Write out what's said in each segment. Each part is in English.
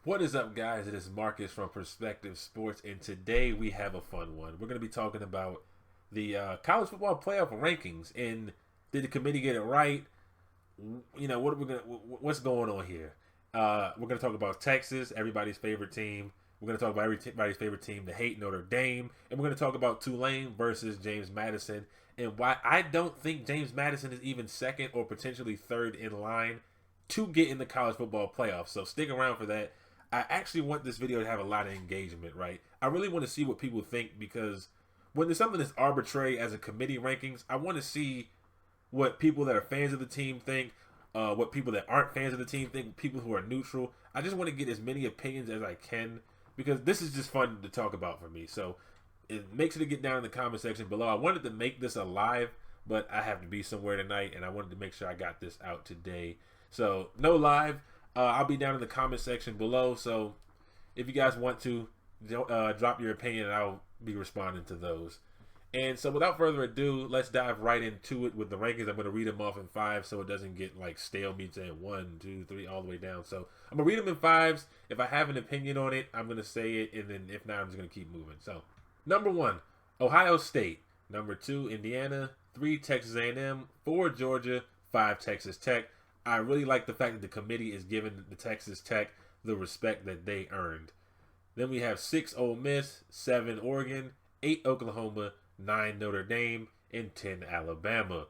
What is up, guys? It is Marcus from Perspective Sports, and today we have a fun one. We're going to be talking about the college football playoff rankings, and did the committee get it right? What's going on here? We're going to talk about Texas, everybody's favorite team. We're going to talk about everybody's favorite team, the hate Notre Dame, and we're going to talk about Tulane versus James Madison, and why I don't think James Madison is even second or potentially third in line to get in the college football playoffs. So stick around for that. I actually want this video to have a lot of engagement, right? I really want to see what people think, because when there's something that's arbitrary as a committee rankings, I want to see what people that are fans of the team think, what people that aren't fans of the team think, people who are neutral. I just want to get as many opinions as I can, because this is just fun to talk about for me. So make sure to get down in the comment section below. I wanted to make this a live, but I have to be somewhere tonight, and I wanted to make sure I got this out today. So no live. I'll be down in the comment section below, so if you guys want to, drop your opinion, and I'll be responding to those. And so without further ado, let's dive right into it with the rankings. I'm going to read them off in five so it doesn't get like stale me saying 1, 2, 3 all the way down. So I'm going to read them in fives. If I have an opinion on it, I'm going to say it, and then if not, I'm just going to keep moving. So number 1, Ohio State. Number 2, Indiana. 3, Texas A&M. 4, Georgia. 5, Texas Tech. I really like the fact that the committee is giving the Texas Tech the respect that they earned. Then we have 6, Ole Miss, 7, Oregon, 8, Oklahoma, 9, Notre Dame, and 10, Alabama.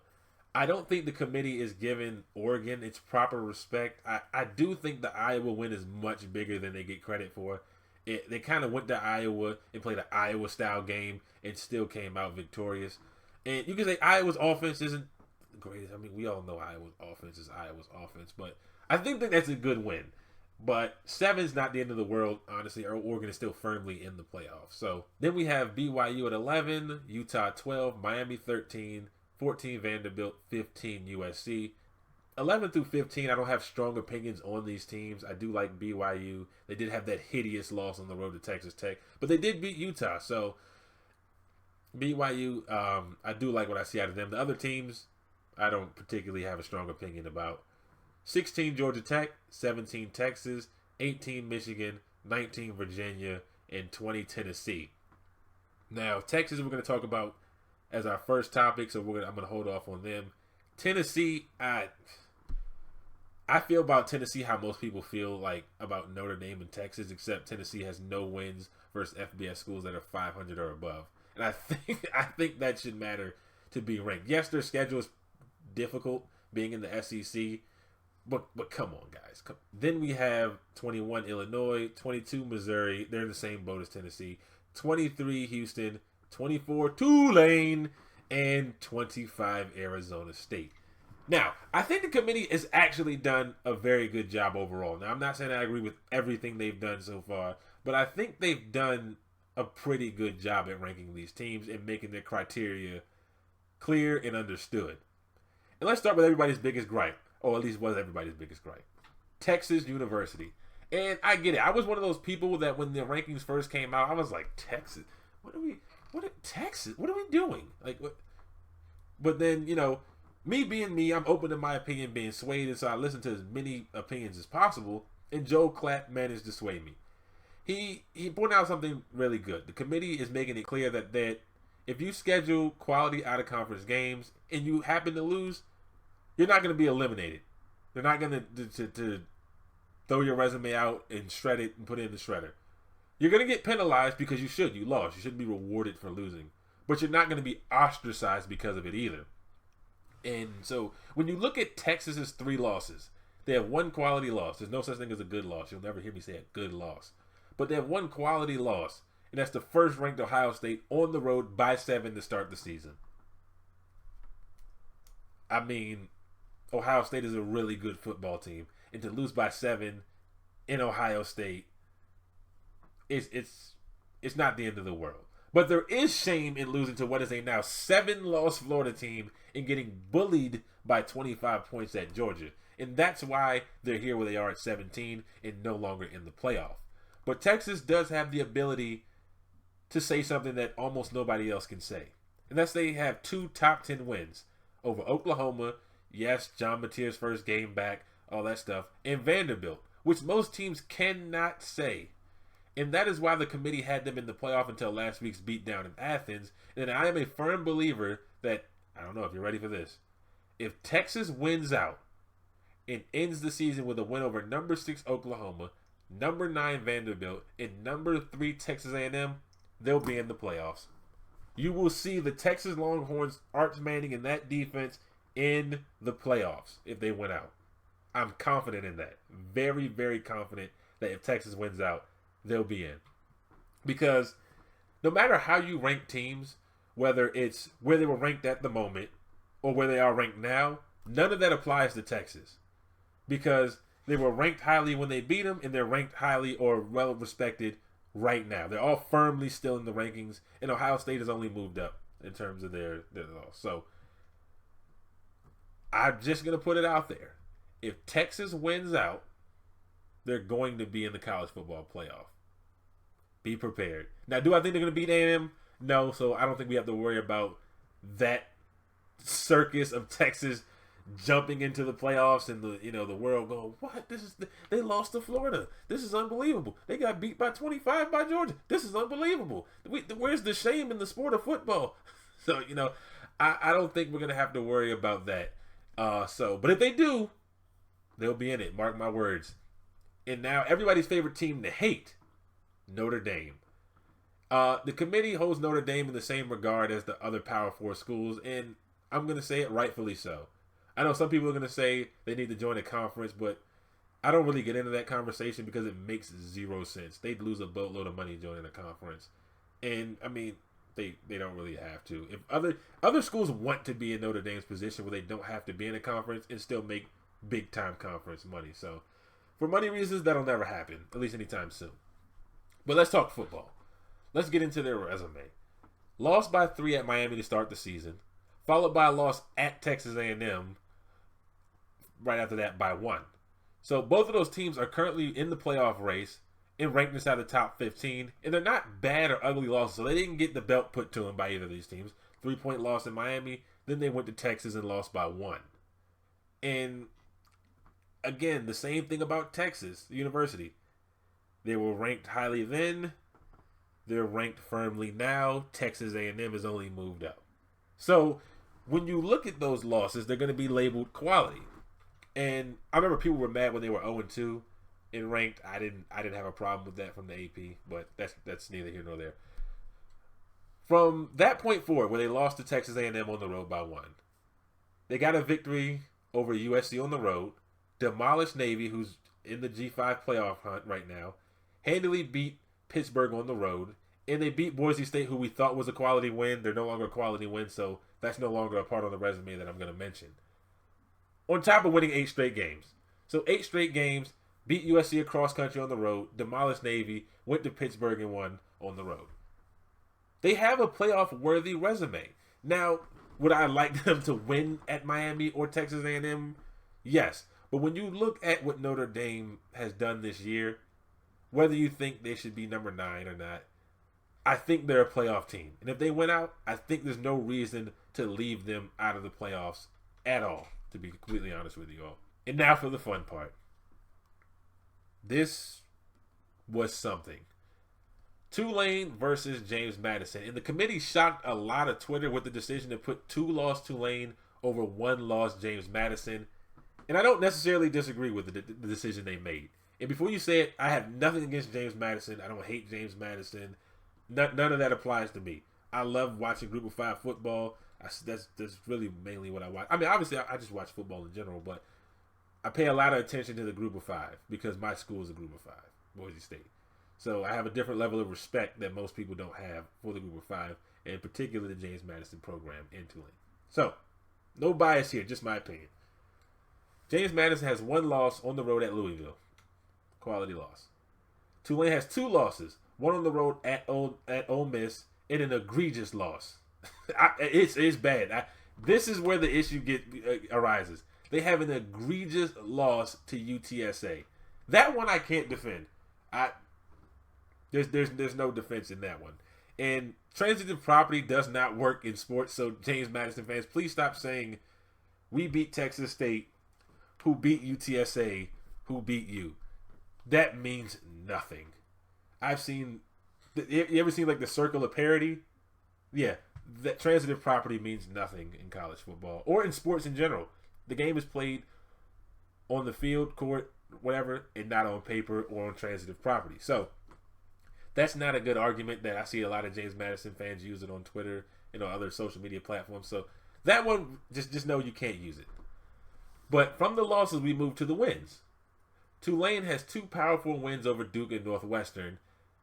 I don't think the committee is giving Oregon its proper respect. I do think the Iowa win is much bigger than they get credit for. They kind of went to Iowa and played an Iowa-style game and still came out victorious. And you can say Iowa's offense isn't greatest. I mean, we all know Iowa's offense is Iowa's offense, but I think that's a good win. But 7 is not the end of the world, honestly. Oregon is still firmly in the playoffs. So then we have BYU at 11, Utah 12, Miami 13, 14 Vanderbilt, 15 USC. 11 through 15, I don't have strong opinions on these teams. I do like BYU. They did have that hideous loss on the road to Texas Tech, but they did beat Utah. So BYU, I do like what I see out of them. The other teams, I don't particularly have a strong opinion about. 16 Georgia Tech, 17 Texas, 18 Michigan, 19 Virginia, and 20 Tennessee. Now, Texas we're going to talk about as our first topic, so I'm going to hold off on them. Tennessee, I feel about Tennessee how most people feel like about Notre Dame and Texas, except Tennessee has no wins versus FBS schools that are 500 or above. And I think that should matter to be ranked. Yes, their schedule is difficult being in the SEC, but come on, guys. Then we have 21 Illinois, 22 Missouri. They're in the same boat as Tennessee. 23 Houston, 24 Tulane, and 25 Arizona State. Now, I think the committee has actually done a very good job overall. Now, I'm not saying I agree with everything they've done so far, but I think they've done a pretty good job at ranking these teams and making their criteria clear and understood. And let's start with everybody's biggest gripe, or at least was everybody's biggest gripe. Texas University. And I get it. I was one of those people that when the rankings first came out, I was like, Texas? Texas? What are we doing? Like, what? But then, me being me, I'm open to my opinion being swayed, and so I listen to as many opinions as possible, and Joe Clapp managed to sway me. He pointed out something really good. The committee is making it clear that if you schedule quality out-of-conference games and you happen to lose, you're not going to be eliminated. They're not going to throw your resume out and shred it and put it in the shredder. You're going to get penalized because you lost. You shouldn't be rewarded for losing. But you're not going to be ostracized because of it either. And so when you look at Texas's 3 losses, they have 1 quality loss. There's no such thing as a good loss. You'll never hear me say a good loss. But they have 1 quality loss, and that's the first-ranked Ohio State on the road by 7 to start the season. I mean, Ohio State is a really good football team, and to lose by 7 in Ohio State, it's not the end of the world. But there is shame in losing to what is a now 7-loss Florida team and getting bullied by 25 points at Georgia. And that's why they're here where they are at 17 and no longer in the playoff. But Texas does have the ability to say something that almost nobody else can say. And that's they have 2 top 10 wins over Oklahoma. Yes, John Mateer's first game back, all that stuff. And Vanderbilt, which most teams cannot say. And that is why the committee had them in the playoff until last week's beatdown in Athens. And I am a firm believer that, I don't know if you're ready for this, if Texas wins out and ends the season with a win over number 6 Oklahoma, number 9 Vanderbilt, and number 3 Texas A&M, they'll be in the playoffs. You will see the Texas Longhorns, Arch Manning, and that defense in the playoffs if they win out. I'm confident in that. Very, very confident that if Texas wins out, they'll be in. Because no matter how you rank teams, whether it's where they were ranked at the moment or where they are ranked now, none of that applies to Texas. Because they were ranked highly when they beat them, and they're ranked highly or well respected right now. They're all firmly still in the rankings, and Ohio State has only moved up in terms of their loss. So I'm just going to put it out there. If Texas wins out, they're going to be in the college football playoff. Be prepared. Now, do I think they're going to beat A&M? No, so I don't think we have to worry about that circus of Texas jumping into the playoffs and the world going, what? They lost to Florida. This is unbelievable. They got beat by 25 by Georgia. This is unbelievable. Where's the shame in the sport of football? So, I don't think we're going to have to worry about that. But if they do, they'll be in it. Mark my words. And now everybody's favorite team to hate, Notre Dame. The committee holds Notre Dame in the same regard as the other Power 4 schools, and I'm going to say it rightfully so. I know some people are going to say they need to join a conference, but I don't really get into that conversation because it makes zero sense. They'd lose a boatload of money joining a conference. And, I mean, they don't really have to. If other schools want to be in Notre Dame's position where they don't have to be in a conference and still make big-time conference money. So, for money reasons, that'll never happen, at least anytime soon. But let's talk football. Let's get into their resume. Lost by 3 at Miami to start the season, followed by a loss at Texas A&M, right after that by 1. So both of those teams are currently in the playoff race and ranked inside the top 15, and they're not bad or ugly losses, so they didn't get the belt put to them by either of these teams. 3-point loss in Miami, then they went to Texas and lost by 1. And again, the same thing about Texas University. They were ranked highly then. They're ranked firmly now. Texas A&M has only moved up. So when you look at those losses, they're going to be labeled quality. And I remember people were mad when they were 0-2 and ranked. I didn't have a problem with that from the AP, but that's neither here nor there. From that point forward, where they lost to Texas A&M on the road by 1, they got a victory over USC on the road, demolished Navy, who's in the G5 playoff hunt right now, handily beat Pittsburgh on the road, and they beat Boise State, who we thought was a quality win. They're no longer a quality win, so that's no longer a part of the resume that I'm going to mention. On top of winning 8 straight games. So 8 straight games, beat USC across country on the road, demolished Navy, went to Pittsburgh and won on the road. They have a playoff-worthy resume. Now, would I like them to win at Miami or Texas A&M? Yes. But when you look at what Notre Dame has done this year, whether you think they should be number 9 or not, I think they're a playoff team. And if they win out, I think there's no reason to leave them out of the playoffs at all, to be completely honest with you all. And now for the fun part. This was something. Tulane versus James Madison. And the committee shocked a lot of Twitter with the decision to put 2-loss Tulane over 1-loss James Madison. And I don't necessarily disagree with the decision they made. And before you say it, I have nothing against James Madison. I don't hate James Madison. None of that applies to me. I love watching Group of 5 football. That's really mainly what I watch. I mean, obviously, I just watch football in general, but I pay a lot of attention to the Group of 5 because my school is a Group of 5, Boise State. So I have a different level of respect that most people don't have for the Group of 5, and in particular the James Madison program in Tulane. So, no bias here, just my opinion. James Madison has 1 loss on the road at Louisville. Quality loss. Tulane has 2 losses. 1 on the road at Ole Miss, and an egregious loss. It's bad. This is where the issue arises. They have an egregious loss to UTSA. That one I can't defend. There's no defense in that one. And transitive property does not work in sports. So James Madison fans, please stop saying we beat Texas State, who beat UTSA, who beat you. that means nothing. I've seen. You ever seen like the circle of parity? Yeah, that transitive property means nothing in college football or in sports in general. The game is played on the field, court, whatever, and not on paper or on transitive property. So that's not a good argument that I see a lot of James Madison fans use it on Twitter and on other social media platforms. So that one, just know you can't use it. But from the losses, we move to the wins. Tulane has 2 powerful wins over Duke and Northwestern.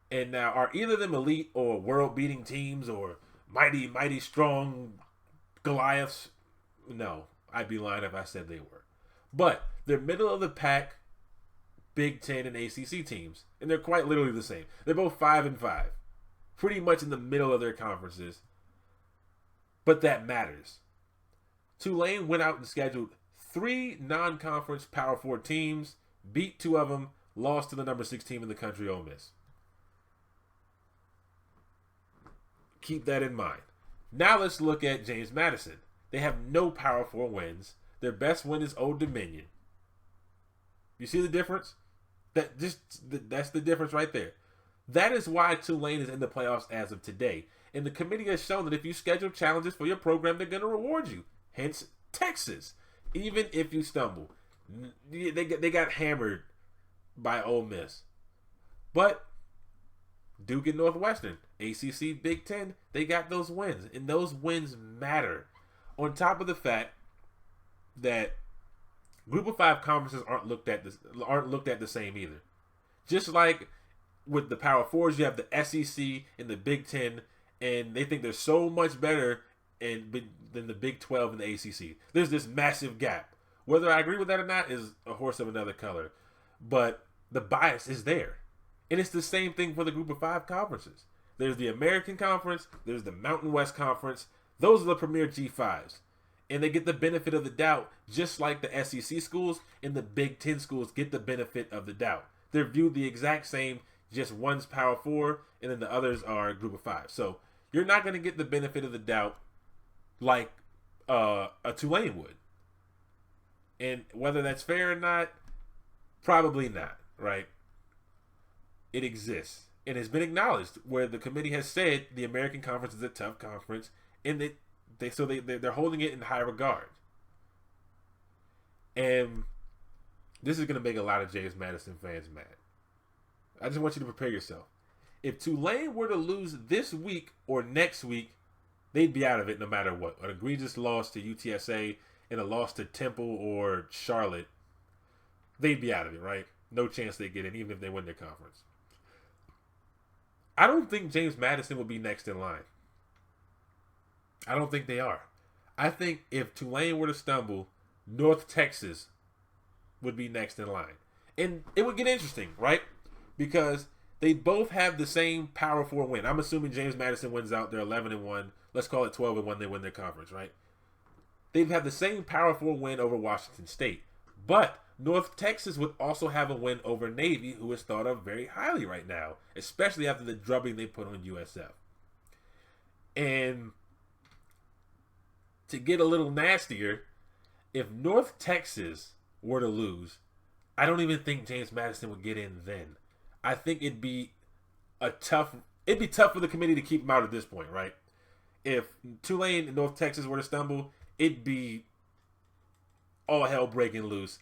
And now, are either of them elite or world-beating teams or mighty, mighty strong Goliaths? No, I'd be lying if I said they were. But they're middle-of-the-pack Big Ten and ACC teams. And they're quite literally the same. They're both 5-5. Pretty much in the middle of their conferences. But that matters. Tulane went out and scheduled 3 non-conference Power 4 teams, beat 2 of them, lost to the number 6 team in the country, Ole Miss. Keep that in mind. Now let's look at James Madison. They have no Power 4 wins. Their best win is Old Dominion. You see the difference? That's the difference right there. That is why Tulane is in the playoffs as of today. And the committee has shown that if you schedule challenges for your program, they're going to reward you. Hence, Texas. Even if you stumble. They got hammered by Ole Miss. But Duke and Northwestern, ACC, Big Ten, they got those wins. And those wins matter. On top of the fact that Group of 5 conferences aren't looked at the same either. Just like with the Power 4s, you have the SEC and the Big Ten, and they think they're so much better than the Big 12 and the ACC. There's this massive gap. Whether I agree with that or not is a horse of another color. But the bias is there. And it's the same thing for the Group of 5 conferences. There's the American Conference. There's the Mountain West Conference. Those are the premier G5s. And they get the benefit of the doubt, just like the SEC schools and the Big Ten schools get the benefit of the doubt. They're viewed the exact same, just one's Power 4, and then the others are Group of 5. So you're not going to get the benefit of the doubt like a Tulane would. And whether that's fair or not, probably not, right? It exists. And it's been acknowledged where the committee has said the American Conference is a tough conference, and they're holding it in high regard. And this is going to make a lot of James Madison fans mad. I just want you to prepare yourself. If Tulane were to lose this week or next week, they'd be out of it no matter what. An egregious loss to UTSA and a loss to Temple or Charlotte, they'd be out of it, right? No chance they get in, even if they win their conference. I don't think James Madison will be next in line. I don't think they are. I think if Tulane were to stumble, North Texas would be next in line. And it would get interesting, right? Because they both have the same Power 4 win. I'm assuming James Madison wins out. They're 11-1. Let's call it 12-1. They win their conference, right? They'd have the same Power 4 win over Washington State. But North Texas would also have a win over Navy, who is thought of very highly right now, especially after the drubbing they put on USF. And to get a little nastier, if North Texas were to lose, I don't even think James Madison would get in then. I think it'd be tough for the committee to keep him out at this point, right? If Tulane and North Texas were to stumble, it'd be all hell breaking loose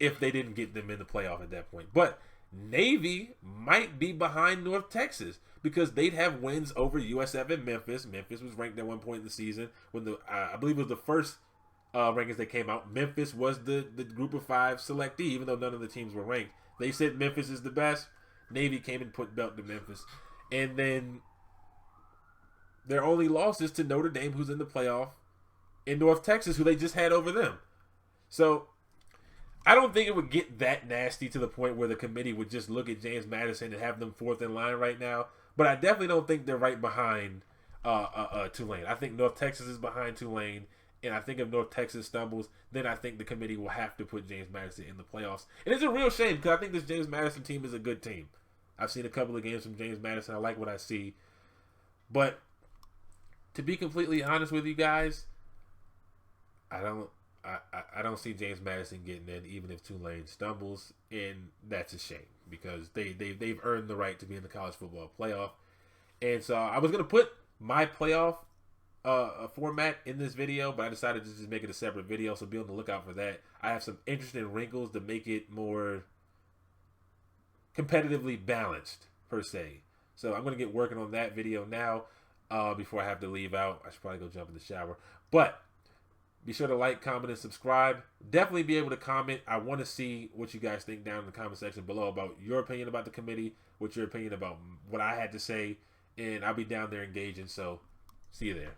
if they didn't get them in the playoff at that point. But Navy might be behind North Texas because they'd have wins over USF and Memphis. Memphis was ranked at one point in the season when I believe it was the first rankings that came out. Memphis was the Group of 5 selectee, even though none of the teams were ranked. They said Memphis is the best. Navy came and put belt to Memphis. And then their only loss is to Notre Dame, who's in the playoff, in North Texas, who they just had over them. So I don't think it would get that nasty to the point where the committee would just look at James Madison and have them fourth in line right now. But I definitely don't think they're right behind Tulane. I think North Texas is behind Tulane. And I think if North Texas stumbles, then I think the committee will have to put James Madison in the playoffs. And it's a real shame because I think this James Madison team is a good team. I've seen a couple of games from James Madison. I like what I see. But to be completely honest with you guys, I don't see James Madison getting in even if Tulane stumbles, and that's a shame. because they've earned the right to be in the college football playoff. And so I was gonna put my playoff format in this video, but I decided to just make it a separate video, so be on the lookout for that. I have some interesting wrinkles to make it more competitively balanced, per se. So I'm going to get working on that video now before I have to leave out. I should probably go jump in the shower. But be sure to like, comment, and subscribe. Definitely be able to comment. I want to see what you guys think down in the comment section below about your opinion about the committee, what's your opinion about what I had to say, and I'll be down there engaging. So see you there.